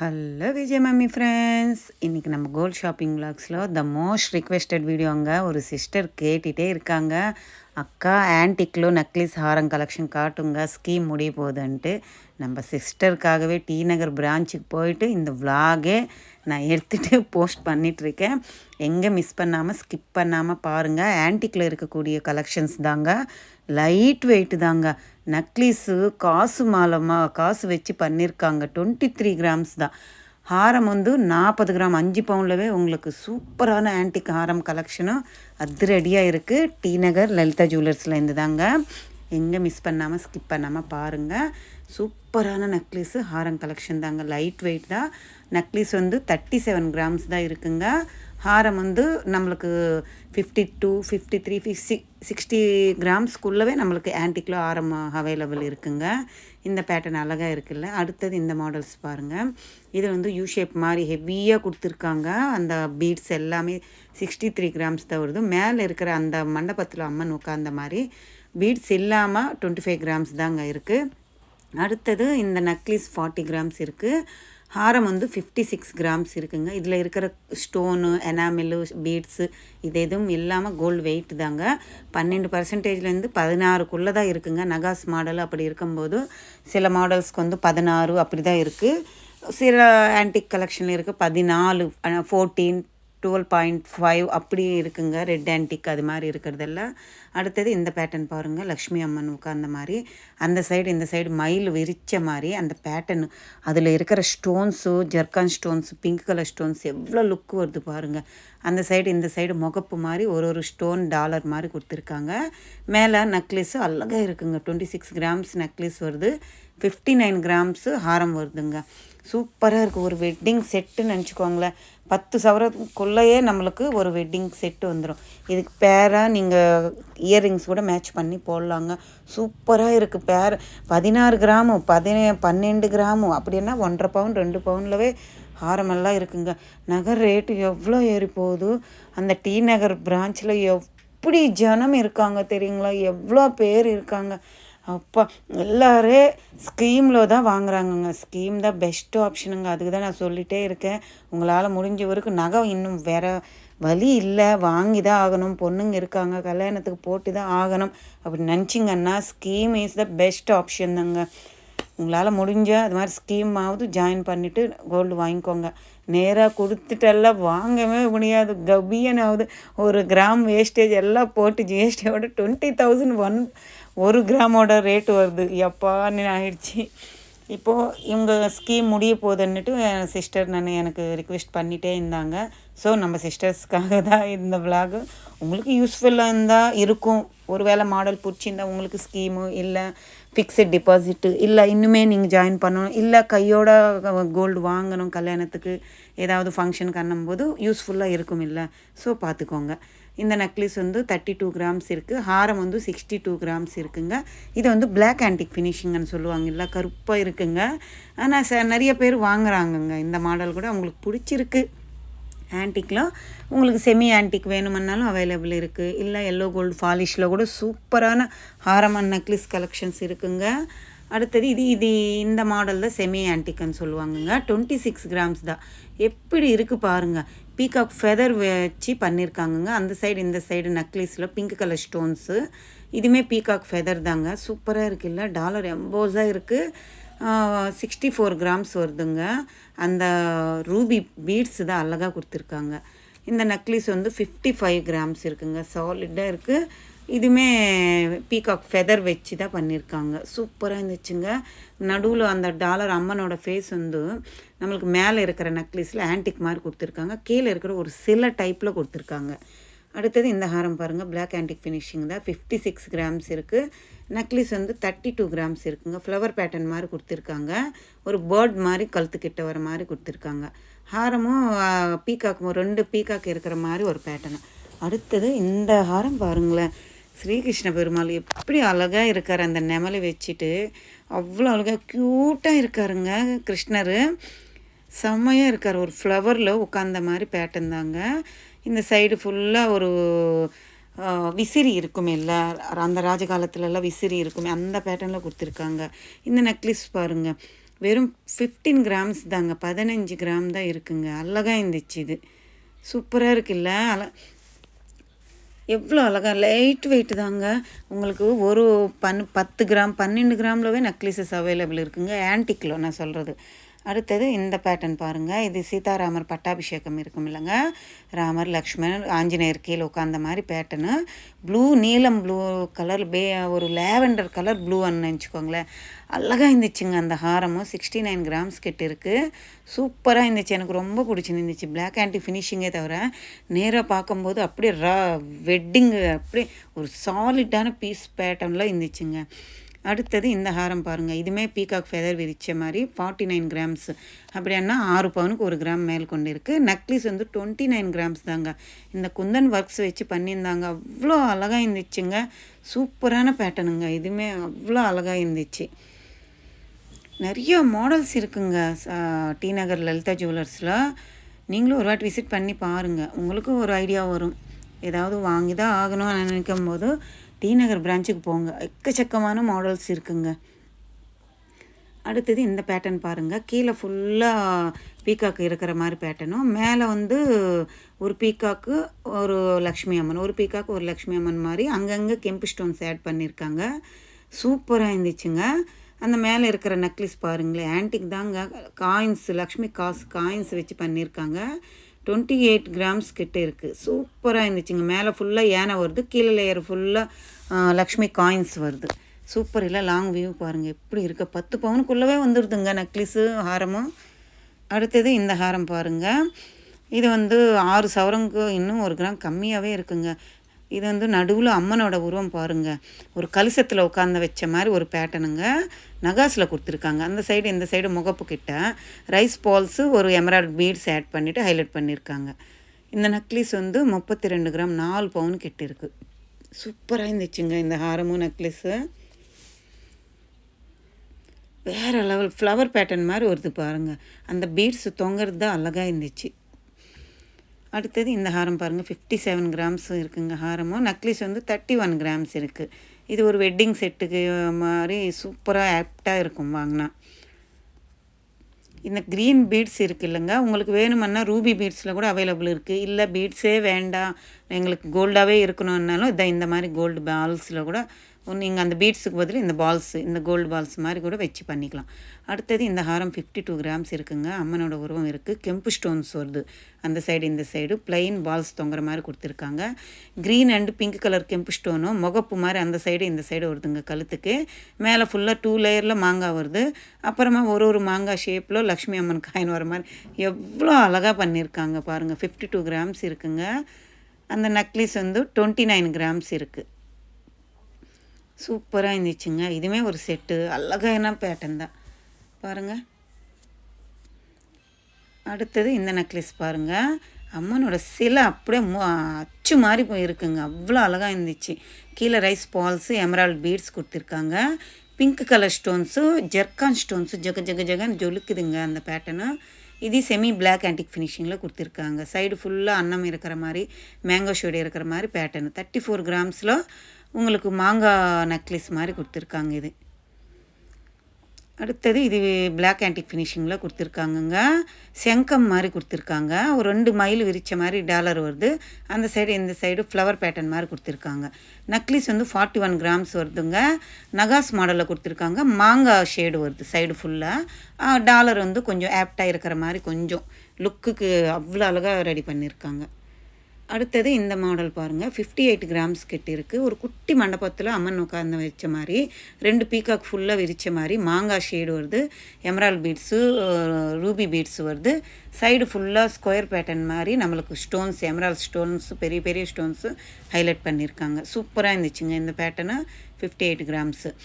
Hello Vijay mummy friends, இன்றைக்கி நம்ம gold shopping விளாக்ஸில் த மோஸ்ட் ரிக்வெஸ்டட் வீடியோங்க. ஒரு சிஸ்டர் கேட்டுகிட்டே இருக்காங்க, அக்கா ஆன்டிக்லோ நக்லிஸ் ஹாரம் கலெக்ஷன் காட்டுங்க, ஸ்கீம் முடிய போகுதுன்ட்டு. நம்ம சிஸ்டருக்காகவே டி நகர் பிரான்ச்சுக்கு போயிட்டு இந்த விளாகே நான் எடுத்துகிட்டு போஸ்ட் பண்ணிகிட்ருக்கேன். எங்கே மிஸ் பண்ணாமல் ஸ்கிப் பண்ணாமல் பாருங்கள். ஆன்டிக்கில் இருக்கக்கூடிய கலெக்ஷன்ஸ் தாங்க, லைட் வெயிட்டு தாங்க. நக்லீஸு காசு வச்சு பண்ணியிருக்காங்க. 23 கிராம்ஸ் தான். ஹாரம் 40 கிராம் 5 பவுன்லவே உங்களுக்கு சூப்பரான ஆன்டிக் ஹாரம் கலெக்ஷனும் அதிரடியாக இருக்குது. டி நகர் லலிதா ஜுவல்லர்ஸில் இருந்து தாங்க. எங்கே மிஸ் பண்ணாமல் ஸ்கிப் பண்ணாமல் பாருங்கள். சூப்பரான நக்லீஸு ஹாரம் கலெக்ஷன் தாங்க, லைட் வெயிட் தான். நக்லீஸ் 37 கிராம்ஸ் தான் இருக்குங்க. ஹாரம் நம்மளுக்கு 52, 53, 60 கிராம்ஸ்க்குள்ளவே நம்மளுக்கு ஆன்டிக்கில் ஹாரம் அவைலபிள் இருக்குங்க. இந்த பேட்டர்ன் அழகாக இருக்குல்ல. அடுத்தது இந்த மாடல்ஸ் பாருங்கள். இது யூ ஷேப் மாதிரி ஹெவியாக கொடுத்துருக்காங்க. அந்த பீட்ஸ் எல்லாமே 63 கிராம்ஸ் தான் வருது. மேலே இருக்கிற அந்த மண்டபத்தில் அம்மன் உட்காந்த மாதிரி பீட்ஸ் இல்லாமல் 25 கிராம்ஸ் தாங்க இருக்குது. அடுத்தது இந்த நக்லீஸ் 40 கிராம்ஸ் இருக்குது. ஹாரம் 56 கிராம்ஸ் இருக்குங்க. இதில் இருக்கிற ஸ்டோனு, எனாமிலு, பீட்ஸு இது எதுவும் இல்லாமல் கோல்டு வெயிட் தாங்க. 12%லேருந்து 16க்குள்ளே தான் இருக்குங்க. நகாஸ் மாடல் அப்படி இருக்கும்போது சில மாடல்ஸ்க்கு 16 அப்படி தான் இருக்குது. சில ஆன்டிக் கலெக்ஷனில் இருக்குது 14, 14, 12.5 அப்படி இருக்குங்க. ரெட் ஆன்டிக் அது மாதிரி இருக்கிறதெல்லாம். அடுத்தது இந்த பேட்டர்ன் பாருங்கள், லக்ஷ்மி அம்மன் உட்காந்த மாதிரி. அந்த சைடு இந்த சைடு மயில் விரித்த மாதிரி அந்த பேட்டர்னு, அதில் இருக்கிற stones, zircon stones, pink colour stones எவ்வளோ லுக்கு வருது பாருங்கள். அந்த சைடு இந்த சைடு முகப்பு மாதிரி ஒரு ஸ்டோன் டாலர் மாதிரி கொடுத்துருக்காங்க. மேலே நக்லீஸு அழகாக இருக்குங்க. 26 கிராம்ஸ் நக்லீஸ் வருது, 59 கிராம்ஸு ஹாரம் வருதுங்க. சூப்பராக இருக்குது. ஒரு வெட்டிங் செட்டுன்னு நினச்சிக்கோங்களேன். 10 சவரத்துக்குள்ளேயே நம்மளுக்கு ஒரு வெட்டிங் செட்டு வந்துடும். இதுக்கு பேராக நீங்கள் இயர்ரிங்ஸ் கூட மேட்ச் பண்ணி போடலாங்க. சூப்பராக இருக்குது. 16 கிராமு, 12 கிராமு அப்படின்னா 1.5 பவுன் 2 பவுன்லவே ஹாரமெல்லாம் இருக்குங்க. நகர் ரேட்டு எவ்வளோ ஏறி போகுது. அந்த டி நகர் பிரான்ச்சில் எப்படி ஜனம் இருக்காங்க தெரியுங்களா, எவ்வளோ பேர் இருக்காங்க. அப்பா, எல்லாரே ஸ்கீமில் தான் வாங்குறாங்கங்க. ஸ்கீம் தான் பெஸ்ட்டு ஆப்ஷனுங்க. அதுக்கு தான் நான் சொல்லிகிட்டே இருக்கேன். உங்களால் முடிஞ்ச வரைக்கும் நகை இன்னும் வேறு வழி இல்லை, வாங்கி தான் ஆகணும். பொண்ணுங்க இருக்காங்க, கல்யாணத்துக்கு போட்டு தான் ஆகணும் அப்படி நினச்சிங்கன்னா scheme is the best option தாங்க. உங்களால் முடிஞ்ச அது மாதிரி ஸ்கீமாவது ஜாயின் பண்ணிவிட்டு கோல்டு வாங்கிக்கோங்க. நேராக கொடுத்துட்டெல்லாம் வாங்கவே முடியாது. கபியனாவது ஒரு கிராம் வேஸ்டேஜ் எல்லாம் போட்டு ஜிஎஸ்டியோட 20,000 1 கிராமோட ரேட்டு வருது. எப்பான்னு ஆயிடுச்சு. இப்போது இவங்க ஸ்கீம் முடிய போகுதுன்னுட்டு சிஸ்டர் எனக்கு ரிக்வெஸ்ட் பண்ணிகிட்டே இருந்தாங்க. ஸோ நம்ம சிஸ்டர்ஸ்க்காக தான் இந்த விளாகு. உங்களுக்கு யூஸ்ஃபுல்லாக இருந்தால் இருக்கும். ஒரு வேளை மாடல் பிடிச்சிருந்தா உங்களுக்கு ஸ்கீமு இல்லை ஃபிக்ஸட் டிபாசிட்டு இல்லை இன்னுமே நீங்கள் ஜாயின் பண்ணணும், இல்லை கையோட கோல்டு வாங்கணும் கல்யாணத்துக்கு ஏதாவது ஃபங்க்ஷனுக்கு அண்ணும்போது யூஸ்ஃபுல்லாக இருக்கும் இல்லை. ஸோ பார்த்துக்கோங்க. இந்த நக்லீஸ் 32 கிராம்ஸ் இருக்குது. ஹாரம் 62 கிராம்ஸ் இருக்குங்க. இது பிளாக் ஆன்டிக் ஃபினிஷிங்னு சொல்லுவாங்க இல்லை, கருப்பாக இருக்குங்க. ஆனால் நிறைய பேர் வாங்குறாங்கங்க. இந்த மாடல் கூட உங்களுக்கு பிடிச்சிருக்கு. ஆன்டிக்லாம் உங்களுக்கு செமி ஆன்டிக் வேணுமன்னாலும் அவைலபிள் இருக்குது. இல்லை எல்லோ கோல்டு ஃபாலிஷில் கூட சூப்பரான ஹாரம் அண்ட் நக்லிஸ் கலெக்ஷன்ஸ் இருக்குங்க. அடுத்தது இது இந்த மாடல் தான் செமி ஆன்டிக்னு சொல்லுவாங்கங்க. 26 கிராம்ஸ் தான். எப்படி இருக்குது பாருங்கள். பீகாக் ஃபெதர் வச்சு பண்ணியிருக்காங்கங்க. அந்த சைடு இந்த சைடு நக்லீஸில் பிங்க் கலர் ஸ்டோன்ஸு. இதுவுமே பீகாக் ஃபெதர் தாங்க. சூப்பராக இருக்குல்ல. டாலர் எம்போஸாக இருக்குது. 64 கிராம்ஸ் வருதுங்க. அந்த ரூபி பீட்ஸு தான் அழகாக கொடுத்துருக்காங்க. இந்த நக்லீஸ் 55 கிராம்ஸ் இருக்குங்க. சாலிடாக இருக்குது. இதுவுமே பீகாக் ஃபெதர் வச்சு தான் பண்ணியிருக்காங்க. சூப்பராக இருந்துச்சுங்க. நடுவில் அந்த டாலர் அம்மனோட ஃபேஸ் நம்மளுக்கு மேலே இருக்கிற நக்லீஸில் ஆன்டிக் மாதிரி கொடுத்துருக்காங்க. கீழே இருக்கிற ஒரு சில டைப்பில் கொடுத்துருக்காங்க. அடுத்தது இந்த ஹாரம் பாருங்கள், பிளாக் ஆன்டிக் ஃபினிஷிங் தான். 56 கிராம்ஸ் இருக்குது. நக்லீஸ் 32 கிராம்ஸ் இருக்குங்க. ஃப்ளவர் பேட்டர்ன் மாதிரி கொடுத்துருக்காங்க. ஒரு பேர்ட் மாதிரி கழுத்துக்கிட்ட வர மாதிரி கொடுத்துருக்காங்க. ஹாரமும் பீகாக்கும் 2 பீகாக் இருக்கிற மாதிரி ஒரு பேட்டர்னு. அடுத்தது இந்த ஹாரம் பாருங்களேன். ஸ்ரீகிருஷ்ண பெருமாள் எப்படி அழகாக இருக்கார். அந்த நெமலை வச்சுட்டு அவ்வளோ அழகாக க்யூட்டாக இருக்காருங்க. கிருஷ்ணர் செம்மையாக இருக்கார். ஒரு ஃப்ளவரில் உட்காந்த மாதிரி பேட்டர்ன் தாங்க. இந்த சைடு ஃபுல்லாக ஒரு விசிறி இருக்குமே இல்லை, அந்த ராஜகாலத்துலலாம் விசிறி இருக்குமே அந்த பேட்டர்னில் கொடுத்துருக்காங்க. இந்த நெக்லஸ் பாருங்கள், வெறும் 15 கிராம்ஸ் தாங்க, 15 கிராம் தான் இருக்குங்க. அழகாக இருந்துச்சு இது. சூப்பராக இருக்குல்ல? எவ்வளோ அழகா லைட் வெயிட் தாங்க. உங்களுக்கு ஒரு 10 கிராம் 12 கிராம்லவே நெக்லஸஸ் அவைலபிள் இருக்குங்க. ஆன்டிக்கில் நான் சொல்கிறது. அடுத்தது இந்த பேட்டர்ன் பாருங்கள். இது சீதாராமர் பட்டாபிஷேகம் இருக்கும் இல்லைங்க, ராமர் லக்ஷ்மணர் ஆஞ்சநேயர் கீழே உட்காந்த மாதிரி பேட்டர்னு. ப்ளூ நீலம் ப்ளூ கலர் ஒரு லேவெண்டர் கலர் ப்ளூன்னு நினச்சிக்கோங்களேன். அழகாக இருந்துச்சுங்க அந்த ஹாரமும். 69 கிராம்ஸ் கிட்ட இருக்குது. சூப்பராக இருந்துச்சு, எனக்கு ரொம்ப பிடிச்சிருந்துச்சு. பிளாக் ஆன்டி ஃபினிஷிங்கே தவிர நேராக பார்க்கும்போது அப்படியே வெட்டிங்கு அப்படியே ஒரு சாலிட்டான பீஸ் பேட்டர்னில் இருந்துச்சுங்க. அடுத்தது இந்த ஹாரம் பாருங்கள். இதுவுமே பீகாக் ஃபெதர் விரிச்ச மாதிரி 49 கிராம்ஸ். அப்படின்னா 6 பவுனுக்கு 1 கிராம் மேல் கொண்டு இருக்குது. நெக்லஸ் வந்து 29 கிராம்ஸ் தாங்க. இந்த குந்தன் ஒர்க்ஸ் வச்சு பண்ணியிருந்தாங்க. அவ்வளோ அழகாக இருந்துச்சுங்க. சூப்பரான பேட்டர்னுங்க. இதுவுமே அவ்வளோ அழகாக இருந்துச்சு. நிறைய மாடல்ஸ் இருக்குங்க டி நகர் லலிதா ஜுவல்லர்ஸில். நீங்களும் ஒரு வாட்டி விசிட் பண்ணி பாருங்கள், உங்களுக்கும் ஒரு ஐடியா வரும். ஏதாவது வாங்கி தான் ஆகணும்னு நினைக்கும் போது டி நகர் பிரான்ச்சுக்கு போங்க, எக்கச்சக்கமான மாடல்ஸ் இருக்குங்க. அடுத்தது இந்த பேட்டர்ன் பாருங்கள். கீழே ஃபுல்லாக பீக்காக்கு இருக்கிற மாதிரி பேட்டர்னும், மேலே வந்து ஒரு பீக்காக்கு ஒரு லக்ஷ்மி அம்மன், ஒரு பீக்காக்கு ஒரு லக்ஷ்மி அம்மன் மாதிரி அங்கங்கே கெம்பு ஸ்டோன்ஸ் ஆட் பண்ணியிருக்காங்க. சூப்பராக இருந்துச்சுங்க. அந்த மேலே இருக்கிற நெக்லஸ் பாருங்களேன், ஆன்டிக் தாங்க. காயின்ஸ், லக்ஷ்மி காயின்ஸ் வச்சு பண்ணியிருக்காங்க. 28 கிராம்ஸ் கிட்ட இருக்குது. சூப்பராக இருந்துச்சுங்க. மேலே ஃபுல்லாக யானை வருது, கீழே லேயர் ஃபுல்லாக லக்ஷ்மி காயின்ஸ் வருது. சூப்பர் இல்லை? லாங் வியூ பாருங்கள் எப்படி இருக்குது. 10 பவுனுக்குள்ளவே வந்துடுதுங்க நெக்லஸு ஹாரமும். அடுத்தது இந்த ஹாரம் பாருங்கள். இது வந்து 6 சவரங்கு இன்னும் 1 கிராம் கம்மியாகவே இருக்குங்க. இது வந்து நடுவில் அம்மனோட உருவம் பாருங்கள், ஒரு கலசத்தில் உட்காந்து வச்ச மாதிரி ஒரு பேட்டர்னுங்க. நகாஸில் கொடுத்துருக்காங்க. அந்த சைடு இந்த சைடு முகப்பு கிட்ட ரைஸ் பால்ஸு ஒரு எமரால்ட் பீட்ஸ் ஆட் பண்ணிவிட்டு ஹைலைட் பண்ணியிருக்காங்க. இந்த நெக்லஸ் வந்து 32 கிராம் 4 பவுன் கிட்ட இருக்குது. சூப்பராக இருந்துச்சுங்க இந்த ஹாரமும் நெக்லஸ்ஸு. வேறு லெவல் ஃப்ளவர் பேட்டர்ன் மாதிரி வருது பாருங்கள். அந்த பீட்ஸ் தொங்குறது தான் அழகாக இருந்துச்சு. அடுத்தது இந்த ஹாரம் பாருங்கள். 57 கிராம்ஸ் இருக்குங்க ஹாரமும். நெக்லஸ் வந்து 31 கிராம்ஸ் இருக்குது. இது ஒரு வெட்டிங் செட்டுக்கு மாதிரி சூப்பராக ஆப்டாக இருக்கும் வாங்கினா. இந்த க்ரீன் பீட்ஸ் இருக்குது இல்லைங்க, உங்களுக்கு வேணுமன்னா ரூபி பீட்ஸில் கூட அவைலபிள் இருக்குது. இல்லை பீட்ஸே வேண்டாம், எங்களுக்கு கோல்டாகவே இருக்கணுன்னாலும் இந்த மாதிரி கோல்டு பால்ஸில் கூட நீங்கள் அந்த பீட்ஸுக்கு பதில் இந்த பால்ஸு, இந்த கோல்டு பால்ஸ் மாதிரி கூட வச்சு பண்ணிக்கலாம். அடுத்தது இந்த ஹாரம் 52 கிராம்ஸ் இருக்குங்க. அம்மனோட உருவம் இருக்குது. கெம்பு ஸ்டோன்ஸ் வருது அந்த சைடு இந்த சைடு. பிளைன் பால்ஸ் தொங்குற மாதிரி கொடுத்துருக்காங்க. க்ரீன் அண்டு பிங்க் கலர் கெம்பு ஸ்டோனும் முகப்பு மாதிரி அந்த சைடு இந்த சைடு வருதுங்க கழுத்துக்கு. மேலே ஃபுல்லாக 2 லேயரில் மாங்காய் வருது. அப்புறமா ஒரு மாங்காய் ஷேப்பில் லக்ஷ்மி அம்மன் காயின் வர மாதிரி எவ்வளோ அழகாக பண்ணியிருக்காங்க பாருங்கள். 52 கிராம்ஸ் இருக்குங்க. அந்த நெக்லஸ் வந்து 29 கிராம்ஸ் இருக்குது. சூப்பராக இருந்துச்சுங்க. இதுவுமே ஒரு செட்டு, அழகான பேட்டர்ன் தான் பாருங்கள். அடுத்தது இந்த நெக்லஸ் பாருங்கள். அம்மனோட சிலை அப்படியே அச்சு மாதிரி போயிருக்குங்க. அவ்வளோ அழகாக இருந்துச்சு. கீழே ரைஸ் பால்ஸு எமரால்ட் பீட்ஸ் கொடுத்துருக்காங்க. Pink colour stones, zircon stones ஜகன்னு ஜொலுக்குதுங்க அந்த பேட்டர்னு. இது செமி பிளாக் ஆன்டிக் ஃபினிஷிங்கில் கொடுத்துருக்காங்க. சைடு ஃபுல்லாக அன்னம் இருக்கிற மாதிரி, மேங்கோ ஷேடு இருக்கிற மாதிரி பேட்டர்னு. 34 கிராம்ஸில் உங்களுக்கு மாங்காய் நெக்லஸ் மாதிரி கொடுத்துருக்காங்க. இது அடுத்தது இது பிளாக் ஆன்டிக் ஃபினிஷிங்கில் கொடுத்துருக்காங்கங்க. செங்கம் மாதிரி கொடுத்துருக்காங்க. ஒரு 2 மயில் விரித்த மாதிரி டாலர் வருது. அந்த சைடு இந்த சைடு ஃப்ளவர் பேட்டர்ன் மாதிரி கொடுத்துருக்காங்க. நெக்லஸ் வந்து 41 கிராம்ஸ் வருதுங்க. நகாஸ் மாடலில் கொடுத்துருக்காங்க. மாங்காய் ஷேடு வருது சைடு ஃபுல்லாக. டாலர் வந்து கொஞ்சம் ஆப்டாக இருக்கிற மாதிரி கொஞ்சம் லுக்குக்கு அவ்வளோ அழகாக ரெடி பண்ணியிருக்காங்க. அடுத்தது இந்த மாடல் பாருங்கள். 58 கிராம்ஸ் கிட்ட இருக்குது. ஒரு குட்டி மண்டபத்தில் அம்மன் உட்காந்து வச்ச மாதிரி 2 பீகாக் ஃபுல்லாக விரித்த மாதிரி மாங்காய் ஷேடு வருது. எமரால்ட் பீட்ஸு, ரூபி பீட்ஸ் வருது. சைடு ஃபுல்லாக ஸ்கொயர் பேட்டர்ன் மாதிரி நம்மளுக்கு ஸ்டோன்ஸ், எமரால்ட் ஸ்டோன்ஸ், பெரிய பெரிய ஸ்டோன்ஸு ஹைலைட் பண்ணியிருக்காங்க. சூப்பராக இருந்துச்சுங்க இந்த பேட்டர்னு. 58 கிராம்ஸு.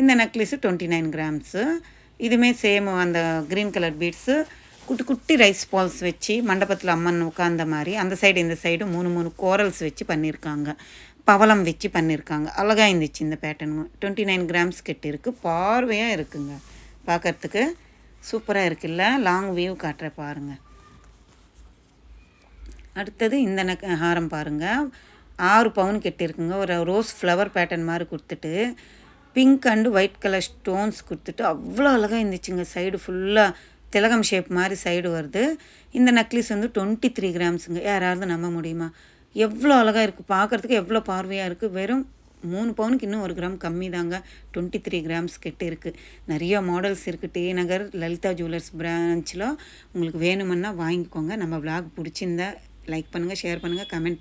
இந்த நெக்லஸு 29 கிராம்ஸு. இதுவுமே சேம் அந்த க்ரீன் கலர் பீட்ஸு, குட்டி குட்டி ரைஸ் பால்ஸ் வச்சு மண்டபத்தில் அம்மன் உட்காந்த மாதிரி அந்த சைடு இந்த சைடு 3 கோரல்ஸ் வச்சு பண்ணியிருக்காங்க. பவளம் வச்சு பண்ணியிருக்காங்க. அழகாக இருந்துச்சு இந்த பேட்டர்னு. 29 கிராம்ஸ் கிட்ட இருக்குது. பார்வையாக இருக்குங்க பார்க்குறதுக்கு. சூப்பராக இருக்குல்ல? லாங் வியூ காட்டுற பாருங்கள். அடுத்தது இந்த ஹாரம் பாருங்கள். 6 பவுன் கிட்ட இருக்குங்க. ஒரு ரோஸ் ஃப்ளவர் பேட்டர்ன் மாதிரி கொடுத்துட்டு pink and white colour stones கொடுத்துட்டு அவ்வளோ அழகாக இருந்துச்சுங்க. சைடு ஃபுல்லாக திலகம் ஷேப் மாதிரி சைடு வருது. இந்த நெக்லஸ் வந்து 23 கிராம்ஸுங்க. யாராவது நம்ப முடியுமா? எவ்வளோ அழகாக இருக்குது, பார்க்குறதுக்கு எவ்வளோ பார்வையாக இருக்குது. வெறும் 3 பவுனுக்கு இன்னும் 1 கிராம் கம்மி தாங்க. 23 கிராம்ஸ் கிட்ட இருக்குது. நிறைய மாடல்ஸ் இருக்குது. டி நகர் லலிதா ஜுவல்லர்ஸ் பிரான்ச்சில் உங்களுக்கு வேணுமுன்னா வாங்கிக்கோங்க. நம்ம விளாக் பிடிச்சிருந்தா லைக் பண்ணுங்கள், ஷேர் பண்ணுங்கள், கமெண்ட்